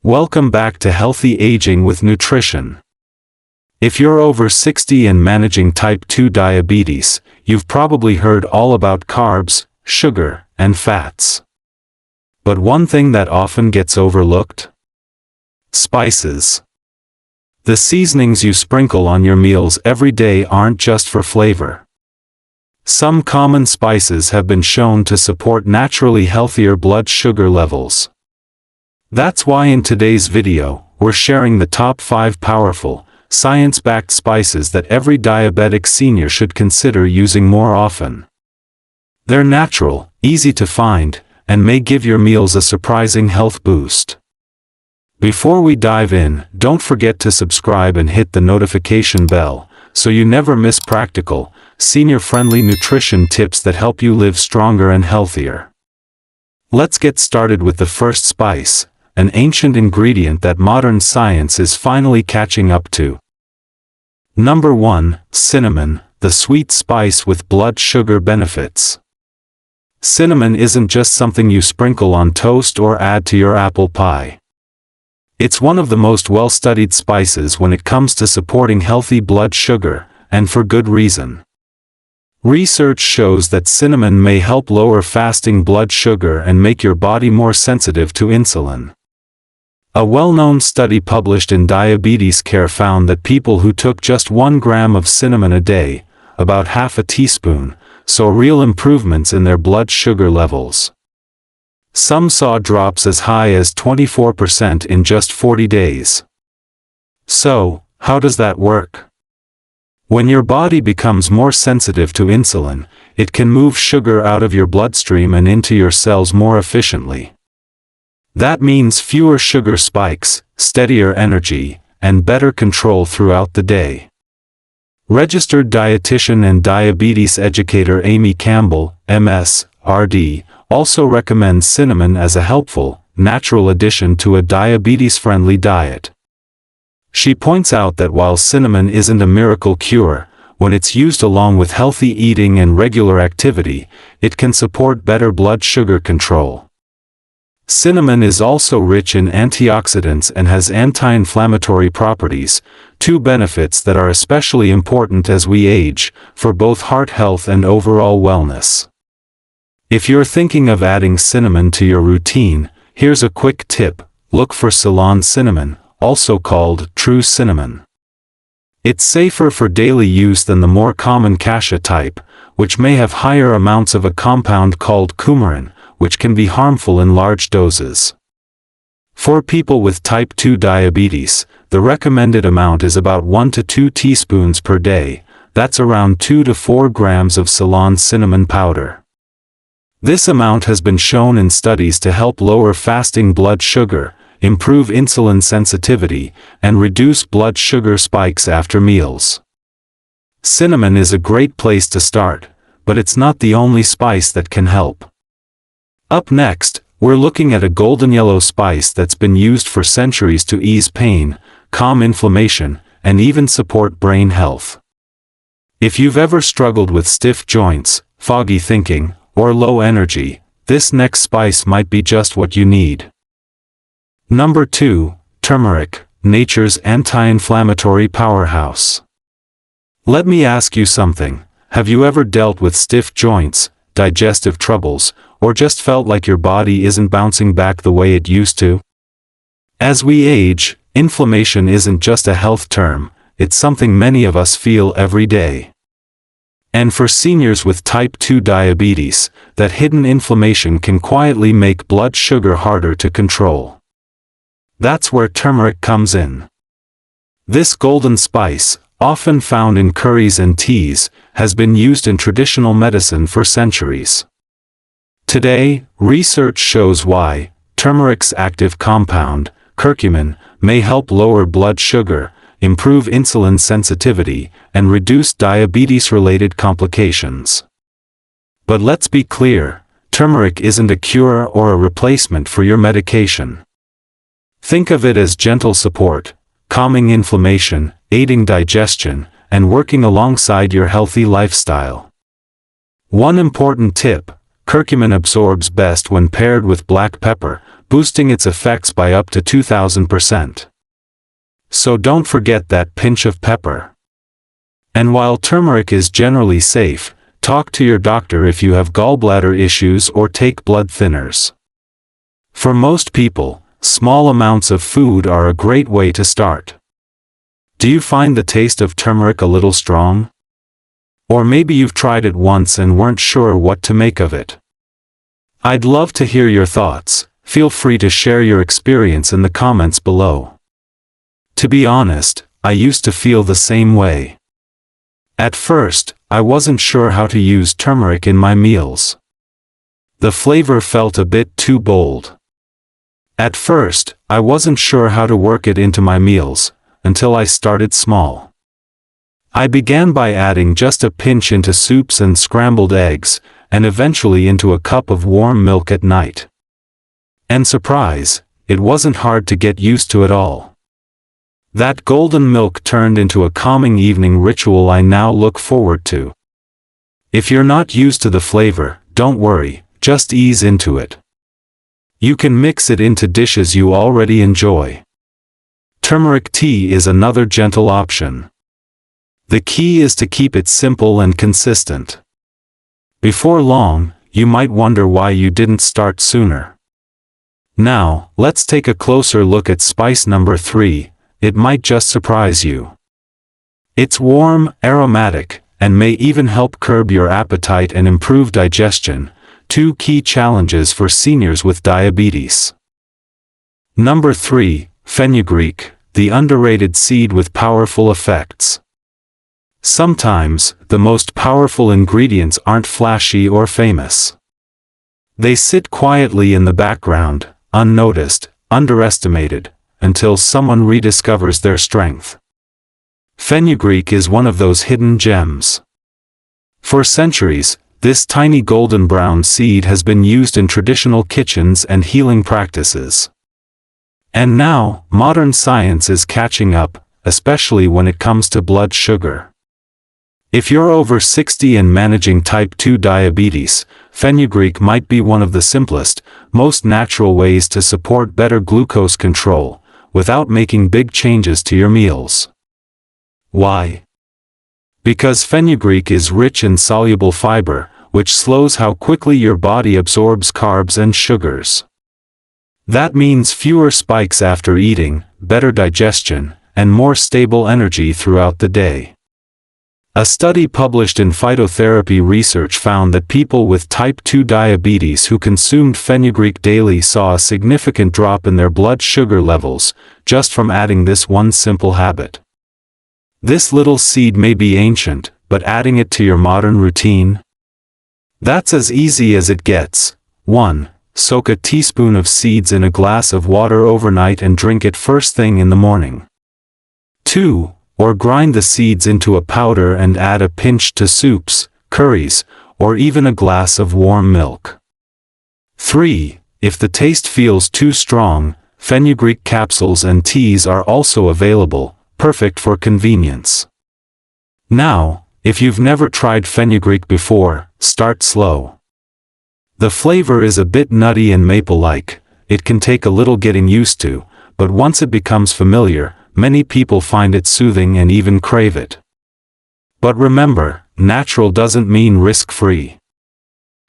Welcome back to Healthy Aging with Nutrition. If you're over 60 and managing type 2 diabetes, you've probably heard all about carbs, sugar, and fats. But one thing that often gets overlooked? Spices. The seasonings you sprinkle on your meals every day aren't just for flavor. Some common spices have been shown to support naturally healthier blood sugar levels. That's why in today's video, we're sharing the top 5 powerful, science-backed spices that every diabetic senior should consider using more often. They're natural, easy to find, and may give your meals a surprising health boost. Before we dive in, don't forget to subscribe and hit the notification bell, so you never miss practical, senior-friendly nutrition tips that help you live stronger and healthier. Let's get started with the first spice, an ancient ingredient that modern science is finally catching up to. Number 1, cinnamon, the sweet spice with blood sugar benefits. Cinnamon isn't just something you sprinkle on toast or add to your apple pie. It's one of the most well-studied spices when it comes to supporting healthy blood sugar, and for good reason. Research shows that cinnamon may help lower fasting blood sugar and make your body more sensitive to insulin. A well-known study published in Diabetes Care found that people who took just 1 gram of cinnamon a day, about half a teaspoon, saw real improvements in their blood sugar levels. Some saw drops as high as 24% in just 40 days. So, how does that work? When your body becomes more sensitive to insulin, it can move sugar out of your bloodstream and into your cells more efficiently. That means fewer sugar spikes, steadier energy, and better control throughout the day. Registered dietitian and diabetes educator Amy Campbell, MS, RD, also recommends cinnamon as a helpful, natural addition to a diabetes-friendly diet. She points out that while cinnamon isn't a miracle cure, when it's used along with healthy eating and regular activity, it can support better blood sugar control. Cinnamon is also rich in antioxidants and has anti-inflammatory properties, 2 benefits that are especially important as we age, for both heart health and overall wellness. If you're thinking of adding cinnamon to your routine, here's a quick tip: look for Ceylon cinnamon, also called true cinnamon. It's safer for daily use than the more common cassia type, which may have higher amounts of a compound called coumarin, which can be harmful in large doses. For people with type 2 diabetes, the recommended amount is about 1 to 2 teaspoons per day. That's around 2 to 4 grams of Ceylon cinnamon powder. This amount has been shown in studies to help lower fasting blood sugar, improve insulin sensitivity, and reduce blood sugar spikes after meals. Cinnamon is a great place to start, but it's not the only spice that can help. Up next, we're looking at a golden yellow spice that's been used for centuries to ease pain, calm inflammation, and even support brain health. If you've ever struggled with stiff joints, foggy thinking, or low energy, this next spice might be just what you need. Number 2, turmeric, nature's anti-inflammatory powerhouse. Let me ask you something: have you ever dealt with stiff joints, digestive troubles, or just felt like your body isn't bouncing back the way it used to? As we age, inflammation isn't just a health term, it's something many of us feel every day. And for seniors with type 2 diabetes, that hidden inflammation can quietly make blood sugar harder to control. That's where turmeric comes in. This golden spice, often found in curries and teas, has been used in traditional medicine for centuries. Today, research shows why turmeric's active compound, curcumin, may help lower blood sugar, improve insulin sensitivity, and reduce diabetes-related complications. But let's be clear, turmeric isn't a cure or a replacement for your medication. Think of it as gentle support, calming inflammation, aiding digestion, and working alongside your healthy lifestyle. One important tip: curcumin absorbs best when paired with black pepper, boosting its effects by up to 2000%. So don't forget that pinch of pepper. And while turmeric is generally safe, talk to your doctor if you have gallbladder issues or take blood thinners. For most people, small amounts of food are a great way to start. Do you find the taste of turmeric a little strong? Or maybe you've tried it once and weren't sure what to make of it. I'd love to hear your thoughts. Feel free to share your experience in the comments below. To be honest, I used to feel the same way. At first, I wasn't sure how to use turmeric in my meals. The flavor felt a bit too bold. At first, I wasn't sure how to work it into my meals, until I started small. I began by adding just a pinch into soups and scrambled eggs, and eventually into a cup of warm milk at night. And surprise, it wasn't hard to get used to at all. That golden milk turned into a calming evening ritual I now look forward to. If you're not used to the flavor, don't worry, just ease into it. You can mix it into dishes you already enjoy. Turmeric tea is another gentle option. The key is to keep it simple and consistent. Before long, you might wonder why you didn't start sooner. Now, let's take a closer look at spice number 3. It might just surprise you. It's warm, aromatic, and may even help curb your appetite and improve digestion, 2 key challenges for seniors with diabetes. Number 3, Fenugreek, the underrated seed with powerful effects. Sometimes, the most powerful ingredients aren't flashy or famous. They sit quietly in the background, unnoticed, underestimated, until someone rediscovers their strength. Fenugreek is one of those hidden gems. For centuries, this tiny golden brown seed has been used in traditional kitchens and healing practices. And now, modern science is catching up, especially when it comes to blood sugar. If you're over 60 and managing type 2 diabetes, fenugreek might be one of the simplest, most natural ways to support better glucose control, without making big changes to your meals. Why? Because fenugreek is rich in soluble fiber, which slows how quickly your body absorbs carbs and sugars. That means fewer spikes after eating, better digestion, and more stable energy throughout the day. A study published in Phytotherapy Research found that people with type 2 diabetes who consumed fenugreek daily saw a significant drop in their blood sugar levels, just from adding this one simple habit. This little seed may be ancient, but adding it to your modern routine? That's as easy as it gets. 1. Soak a teaspoon of seeds in a glass of water overnight and drink it first thing in the morning. 2. Or grind the seeds into a powder and add a pinch to soups, curries, or even a glass of warm milk. 3. If the taste feels too strong, fenugreek capsules and teas are also available, perfect for convenience. Now, if you've never tried fenugreek before, start slow. The flavor is a bit nutty and maple-like. It can take a little getting used to, but once it becomes familiar, many people find it soothing and even crave it. But remember, natural doesn't mean risk-free.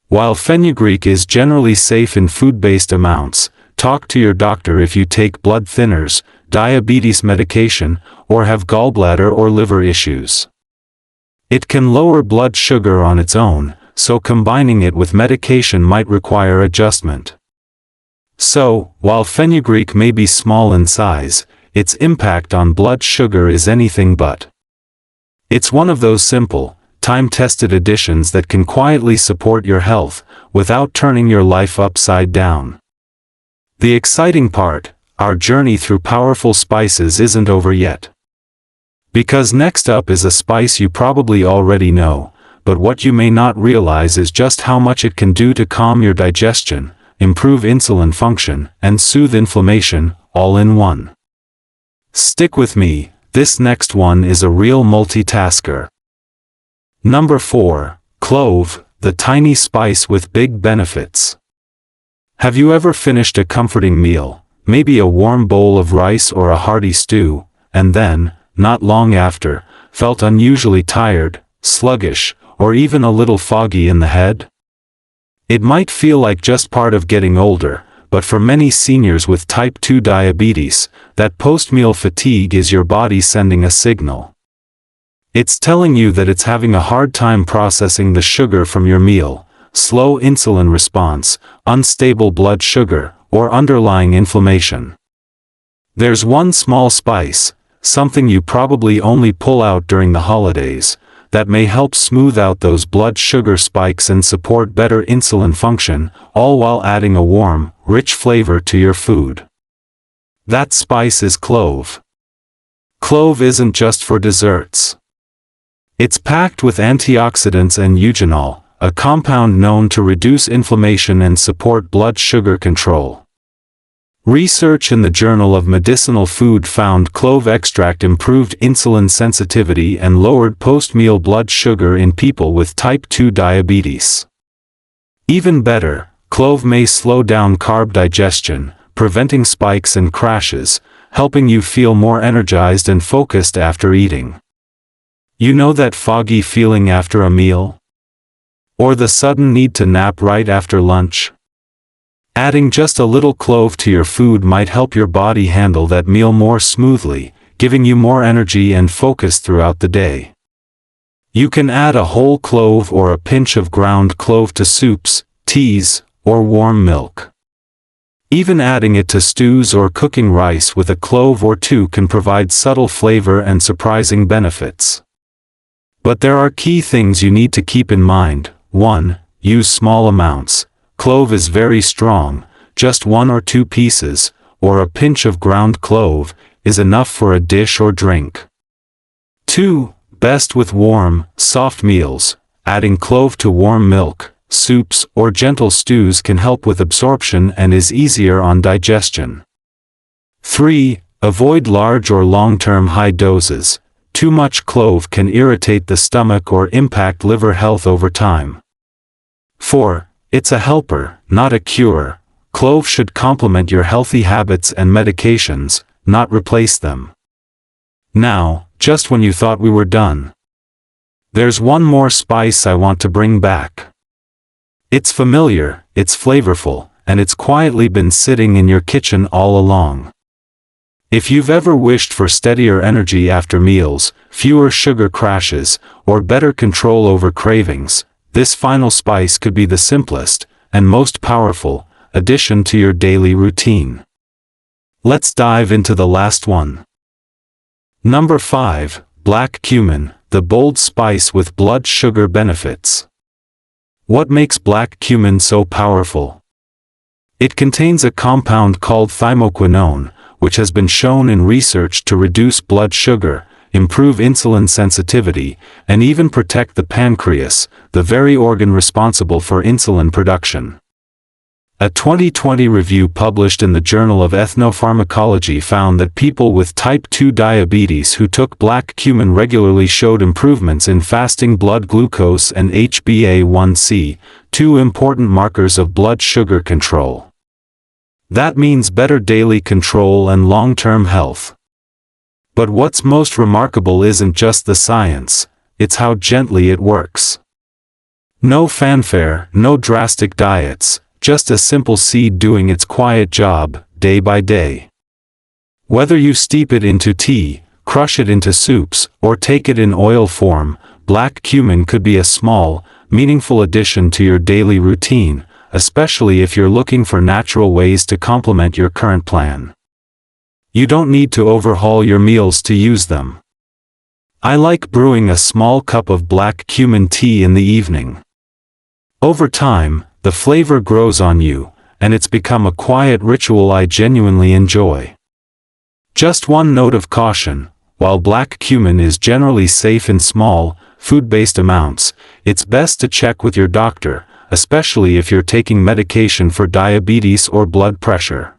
While fenugreek is generally safe in food-based amounts, talk to your doctor if you take blood thinners, diabetes medication, or have gallbladder or liver issues. It can lower blood sugar on its own, so combining it with medication might require adjustment. So, while fenugreek may be small in size, its impact on blood sugar is anything but. It's one of those simple, time-tested additions that can quietly support your health, without turning your life upside down. The exciting part, our journey through powerful spices isn't over yet. Because next up is a spice you probably already know, but what you may not realize is just how much it can do to calm your digestion, improve insulin function, and soothe inflammation, all in one. Stick with me, this next one is a real multitasker. Number 4, Clove, the tiny spice with big benefits. Have you ever finished a comforting meal, maybe a warm bowl of rice or a hearty stew, and then, not long after, felt unusually tired, sluggish, or even a little foggy in the head? It might feel like just part of getting older, but for many seniors with type 2 diabetes, that post-meal fatigue is your body sending a signal. It's telling you that it's having a hard time processing the sugar from your meal, slow insulin response, unstable blood sugar, or underlying inflammation. There's one small spice, something you probably only pull out during the holidays, that may help smooth out those blood sugar spikes and support better insulin function, all while adding a warm, rich flavor to your food. That spice is clove. Clove isn't just for desserts. It's packed with antioxidants and eugenol, a compound known to reduce inflammation and support blood sugar control. Research in the Journal of Medicinal Food found clove extract improved insulin sensitivity and lowered post-meal blood sugar in people with type 2 diabetes. Even better, clove may slow down carb digestion, preventing spikes and crashes, helping you feel more energized and focused after eating. You know that foggy feeling after a meal? Or the sudden need to nap right after lunch? Adding just a little clove to your food might help your body handle that meal more smoothly, giving you more energy and focus throughout the day. You can add a whole clove or a pinch of ground clove to soups, teas, or warm milk. Even adding it to stews or cooking rice with a clove or two can provide subtle flavor and surprising benefits. But there are key things you need to keep in mind. 1. Use small amounts. Clove is very strong, just 1 or 2 pieces, or a pinch of ground clove, is enough for a dish or drink. 2. Best with warm, soft meals. Adding clove to warm milk, soups, or gentle stews can help with absorption and is easier on digestion. 3. Avoid large or long-term high doses. Too much clove can irritate the stomach or impact liver health over time. 4. It's a helper, not a cure. Clove should complement your healthy habits and medications, not replace them. Now, just when you thought we were done, there's one more spice I want to bring back. It's familiar, it's flavorful, and it's quietly been sitting in your kitchen all along. If you've ever wished for steadier energy after meals, fewer sugar crashes, or better control over cravings, this final spice could be the simplest, and most powerful, addition to your daily routine. Let's dive into the last one. Number 5. Black cumin, the bold spice with blood sugar benefits. What makes black cumin so powerful? It contains a compound called thymoquinone, which has been shown in research to reduce blood sugar, improve insulin sensitivity, and even protect the pancreas, the very organ responsible for insulin production. A 2020 review published in the Journal of Ethnopharmacology found that people with type 2 diabetes who took black cumin regularly showed improvements in fasting blood glucose and HbA1c, 2 important markers of blood sugar control. That means better daily control and long-term health. But what's most remarkable isn't just the science, it's how gently it works. No fanfare, no drastic diets, just a simple seed doing its quiet job, day by day. Whether you steep it into tea, crush it into soups, or take it in oil form, black cumin could be a small, meaningful addition to your daily routine, especially if you're looking for natural ways to complement your current plan. You don't need to overhaul your meals to use them. I like brewing a small cup of black cumin tea in the evening. Over time, the flavor grows on you, and it's become a quiet ritual I genuinely enjoy. Just one note of caution: while black cumin is generally safe in small, food-based amounts, it's best to check with your doctor, especially if you're taking medication for diabetes or blood pressure.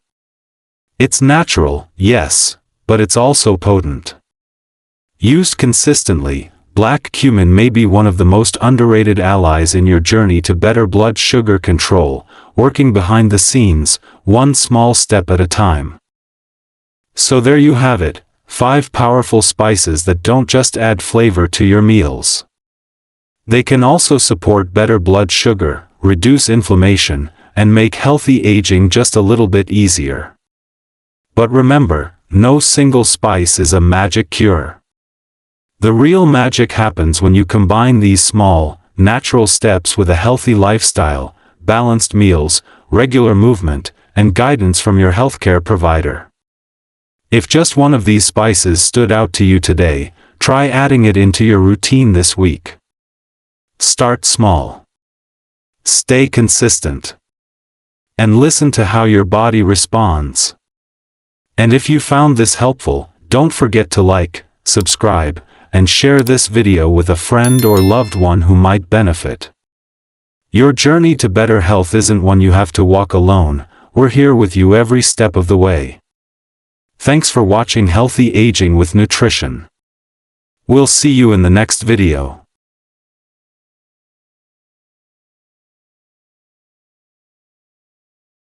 It's natural, yes, but it's also potent. Used consistently, black cumin may be one of the most underrated allies in your journey to better blood sugar control, working behind the scenes, one small step at a time. So there you have it, 5 powerful spices that don't just add flavor to your meals. They can also support better blood sugar, reduce inflammation, and make healthy aging just a little bit easier. But remember, no single spice is a magic cure. The real magic happens when you combine these small, natural steps with a healthy lifestyle, balanced meals, regular movement, and guidance from your healthcare provider. If just one of these spices stood out to you today, try adding it into your routine this week. Start small. Stay consistent. And listen to how your body responds. And if you found this helpful, don't forget to like, subscribe, and share this video with a friend or loved one who might benefit. Your journey to better health isn't one you have to walk alone, we're here with you every step of the way. Thanks for watching Healthy Aging with Nutrition. We'll see you in the next video.